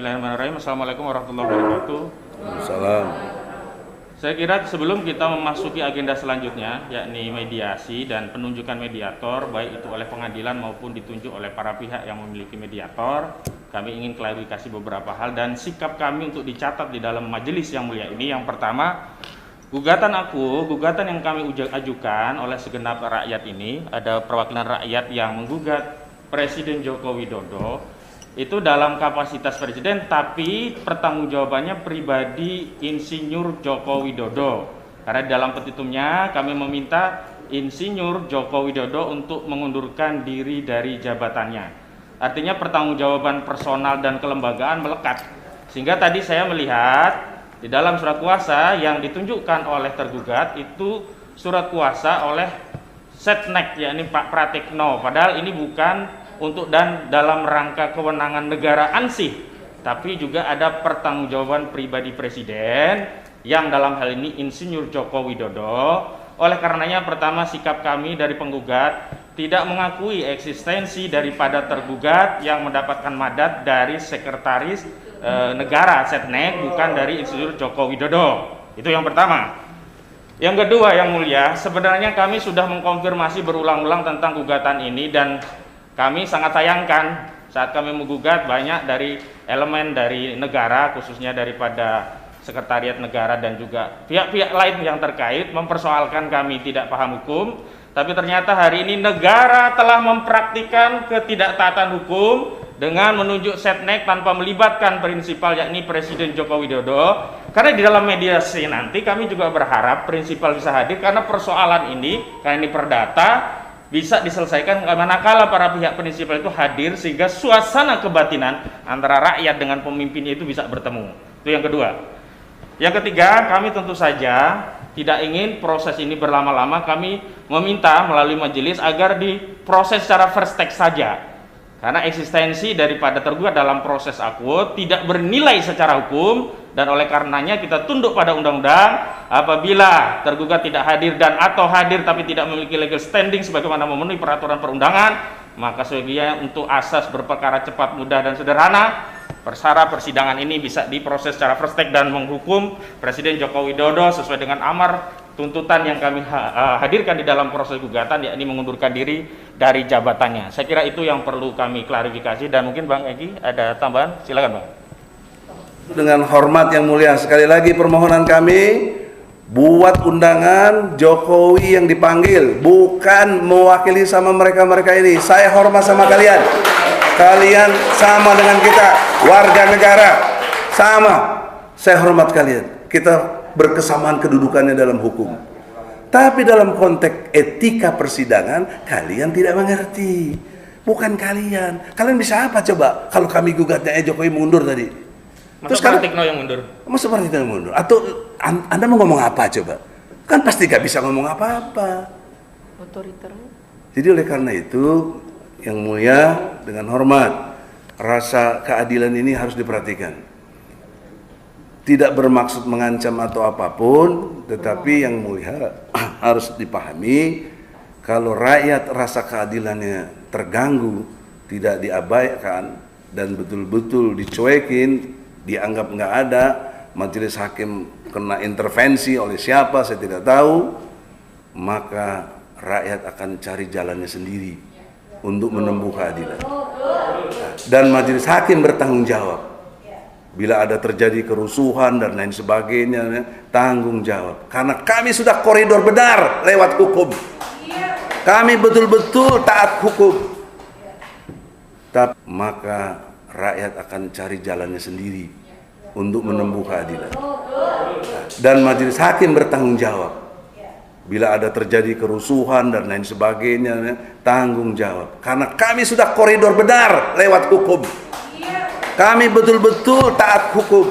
Bismillahirrahmanirrahim. Assalamualaikum warahmatullahi wabarakatuh. Salam. Saya kira sebelum kita memasuki agenda selanjutnya, yakni mediasi dan penunjukan mediator, baik itu oleh pengadilan maupun ditunjuk oleh para pihak yang memiliki mediator, kami ingin klarifikasi beberapa hal dan sikap kami untuk dicatat di dalam majelis yang mulia ini. Yang pertama, gugatan yang kami ajukan oleh segenap rakyat ini, ada perwakilan rakyat yang menggugat Presiden Joko Widodo, itu dalam kapasitas presiden, tapi pertanggungjawabannya pribadi Insinyur Joko Widodo. Karena dalam petitumnya kami meminta Insinyur Joko Widodo untuk mengundurkan diri dari jabatannya. Artinya pertanggungjawaban personal dan kelembagaan melekat. Sehingga tadi saya melihat di dalam surat kuasa yang ditunjukkan oleh tergugat itu surat kuasa oleh Setnek, yakni Pak Pratikno. Padahal ini bukan untuk dan dalam rangka kewenangan negara ansih, tapi juga ada pertanggungjawaban pribadi presiden yang dalam hal ini Insinyur Joko Widodo. Oleh karenanya, pertama, sikap kami dari penggugat tidak mengakui eksistensi daripada tergugat yang mendapatkan mandat dari sekretaris negara Setnek, bukan dari Insinyur Joko Widodo. Itu yang pertama. Yang kedua, yang mulia, sebenarnya kami sudah mengkonfirmasi berulang-ulang tentang gugatan ini dan kami sangat sayangkan saat kami menggugat banyak dari elemen dari negara, khususnya daripada sekretariat negara dan juga pihak-pihak lain yang terkait mempersoalkan kami tidak paham hukum. Tapi ternyata hari ini negara telah mempraktikkan ketidaktaatan hukum dengan menunjuk Setnek tanpa melibatkan prinsipal, yakni Presiden Joko Widodo. Karena di dalam mediasi nanti kami juga berharap prinsipal bisa hadir, karena persoalan ini, karena ini perdata, bisa diselesaikan manakala para pihak prinsipal itu hadir, sehingga suasana kebatinan antara rakyat dengan pemimpinnya itu bisa bertemu. Itu yang kedua. Yang ketiga, kami tentu saja tidak ingin proses ini berlama-lama. Kami meminta melalui majelis agar diproses secara first take saja, karena eksistensi daripada tergugat dalam proses akut tidak bernilai secara hukum, dan oleh karenanya kita tunduk pada undang-undang. Apabila tergugat tidak hadir dan atau hadir tapi tidak memiliki legal standing sebagaimana memenuhi peraturan perundangan, maka sebaiknya untuk asas berperkara cepat, mudah dan sederhana, perkara persidangan ini bisa diproses secara first take dan menghukum Presiden Joko Widodo sesuai dengan amar tuntutan yang kami hadirkan di dalam proses gugatan, yakni mengundurkan diri dari jabatannya. Saya kira itu yang perlu kami klarifikasi, dan mungkin Bang Egi ada tambahan, silakan Bang. Dengan hormat yang mulia, sekali lagi permohonan kami, buat undangan Jokowi yang dipanggil, bukan mewakili sama mereka-mereka ini. Saya hormat sama kalian. Kalian sama dengan kita, warga negara, sama. Saya hormat kalian. Kita berkesamaan kedudukannya dalam hukum. Tapi dalam konteks etika persidangan, kalian tidak mengerti. Bukan kalian. Kalian bisa apa coba kalau kami gugatnya Jokowi mundur tadi? Terus Pratikno yang mundur. Masa Pratikno yang mundur? Atau Anda mau ngomong apa coba? Kan pasti gak bisa ngomong apa-apa. Otoriter. Jadi oleh karena itu, yang mulia, dengan hormat, rasa keadilan ini harus diperhatikan. Tidak bermaksud mengancam atau apapun, tetapi yang mulia harus dipahami, kalau rakyat rasa keadilannya terganggu, tidak diabaikan, dan betul-betul dicuekin, dianggap nggak ada, majelis hakim kena intervensi oleh siapa saya tidak tahu, maka rakyat akan cari jalannya sendiri untuk menempuh keadilan. Dan majelis hakim bertanggung jawab. Bila ada terjadi kerusuhan dan lain sebagainya, tanggung jawab. Karena kami sudah koridor benar lewat hukum. Kami betul-betul taat hukum. Tapi maka rakyat akan cari jalannya sendiri untuk menempuh keadilan. Dan majelis hakim bertanggung jawab. Bila ada terjadi kerusuhan dan lain sebagainya, tanggung jawab. Karena kami sudah koridor benar lewat hukum. Kami betul-betul taat hukum.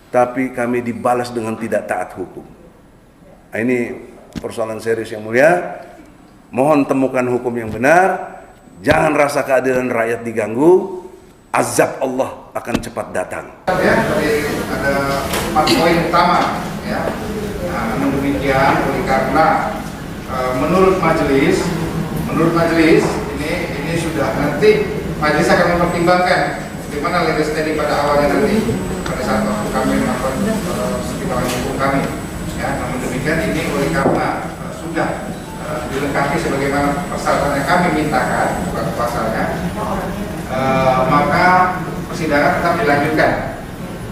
Tapi kami dibalas dengan tidak taat hukum. Nah, ini persoalan serius yang mulia. Mohon temukan hukum yang benar. Jangan rasa keadilan rakyat diganggu, azab Allah akan cepat datang. Ya, ada 4 poin utama. Ya. Nah, namun demikian, karena menurut majelis ini sudah nanti majelis akan mempertimbangkan sebagaimana legal standing pada awalnya nanti pada saat waktu kami melakukan pertimbangan hukum kami. Ya, namun demikian ini oleh karena sudah dilengkapi sebagaimana persyaratan yang kami mintakan bukan pasalnya, maka persidangan tetap dilanjutkan,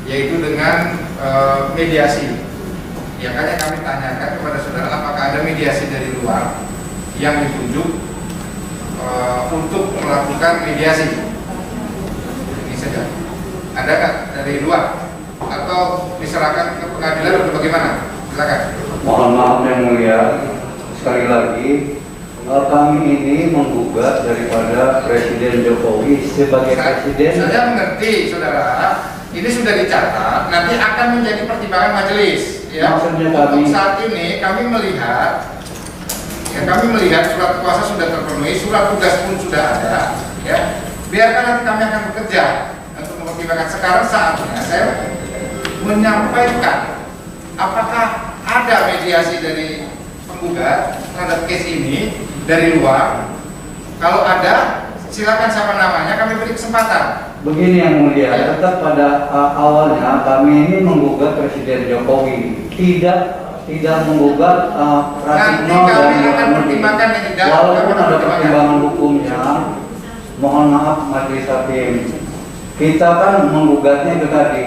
yaitu dengan mediasi. Ya, makanya kami tanyakan kepada saudara apakah ada mediasi dari luar yang ditunjuk untuk melakukan mediasi. Ini saja. Ada nggak dari luar atau diserahkan ke pengadilan atau bagaimana? Silakan. Mohon maaf yang mulia, sekali lagi kami ini menggugat daripada Presiden Jokowi sebagai presiden. Saya mengerti, saudara. Ini sudah dicatat, nanti akan menjadi pertimbangan majelis. Ya. Maksudnya kami, untuk saat ini kami melihat surat kuasa sudah terpenuhi, surat tugas pun sudah ada. Ya. Biarkan nanti kami akan bekerja untuk mempertimbangkan. Sekarang saatnya saya menyampaikan apakah ada mediasi dari penggugat terhadap case ini dari luar. Kalau ada, silakan siapa namanya, kami beri kesempatan. begini yang mulia, tetap pada awalnya kami ini menggugat Presiden Jokowi, tidak menggugat Pratikno dan pertimbangkan ini. Walaupun ada pertimbangan hukumnya, mohon maaf majelis hakim, kita kan menggugatnya ke tadi,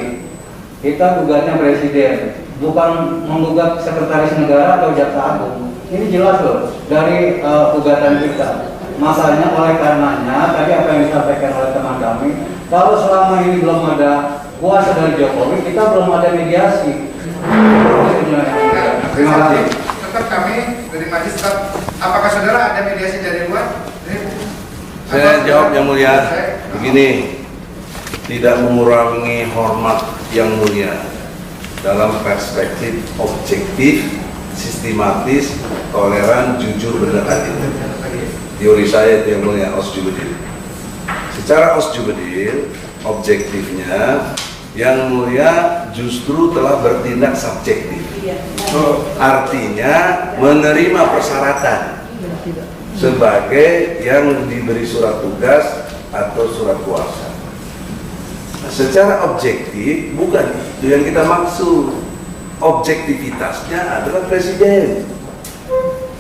kita gugatnya Presiden, bukan menggugat Sekretaris Negara atau Jaksa Agung. Ini jelas loh dari gugatan kita. Masalahnya oleh karenanya tadi apa yang disampaikan oleh teman kami, kalau selama ini belum ada kuasa dari Jokowi, kita belum ada mediasi. Terima kasih. Tetap kami dari majelis tetap, apakah saudara ada mediasi dari luar? Saya jawab yang mulia, begini, tidak mengurangi hormat yang mulia dalam perspektif objektif, sistematis, toleran, jujur, benar adil. Teori saya itu yang mulia, osjubedil. Secara osjubedil, objektifnya yang mulia justru telah bertindak subjektif. Artinya menerima persyaratan sebagai yang diberi surat tugas atau surat kuasa. Nah, secara objektif bukan itu yang kita maksud. Objektivitasnya adalah presiden,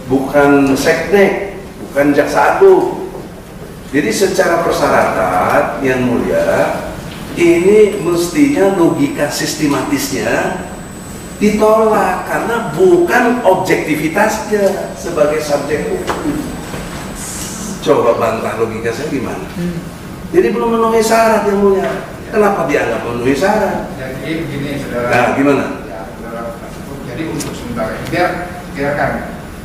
bukan seknek, bukan jaksa agung. Jadi secara persyaratan yang mulia, ini mestinya logika sistematisnya ditolak karena bukan objektivitasnya sebagai subjek hukum. Coba bantah logika saya gimana? Jadi belum memenuhi syarat yang mulia. Kenapa dianggap memenuhi syarat? Jadi begini, saudara. Nah, gimana? Ya, saudara. Jadi untuk sementara ini biarkan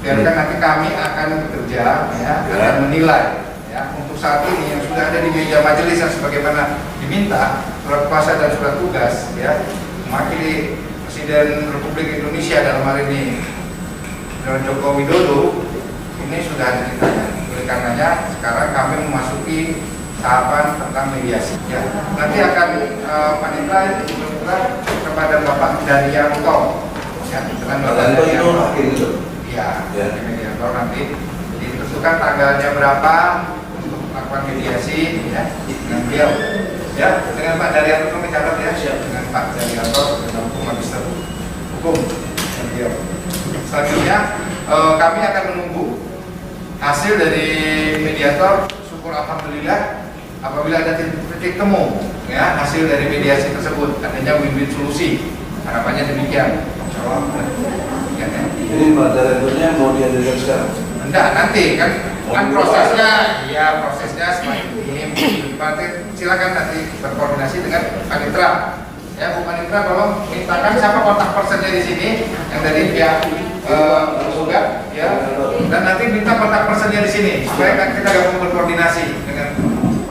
nanti kami akan bekerja, akan menilai. Ya, untuk saat ini yang sudah ada di meja majelis yang sebagaimana diminta surat kuasa dan surat tugas, ya, mewakili Presiden Republik Indonesia dalam hal ini Joko Widodo, ini sudah ada ditanya. Oleh karenanya sekarang kami memasuki tahapan tentang mediasi. Ya, nanti akan panitia kepada Bapak Daryanto, ya, dengan Bapak Daryanto. Ya, mediator nanti ditentukan tanggalnya berapa untuk melakukan mediasi, ya, dengan beliau. Ya, dengan Pak Daryanto kami catat ya, dengan Pak Daryanto dengan hukum magister hukum dan beliau. Selanjutnya kami akan menunggu hasil dari mediator. Syukur alhamdulillah apabila ada titik temu, ya, hasil dari mediasi tersebut adanya win-win solusi, harapannya demikian. Insyaallah. Ya, ya. Jadi Pak Daryantonya mau dihadirkan sekarang? Enggak, nanti kan prosesnya, ya prosesnya semakin ini. Silakan nanti berkoordinasi dengan panitra. Ya, Bu Panitra, tolong mintakan siapa kontak personnya di sini yang dari pihak penggugat, ya, dan nanti minta kontak personnya di sini supaya kita gabung berkoordinasi.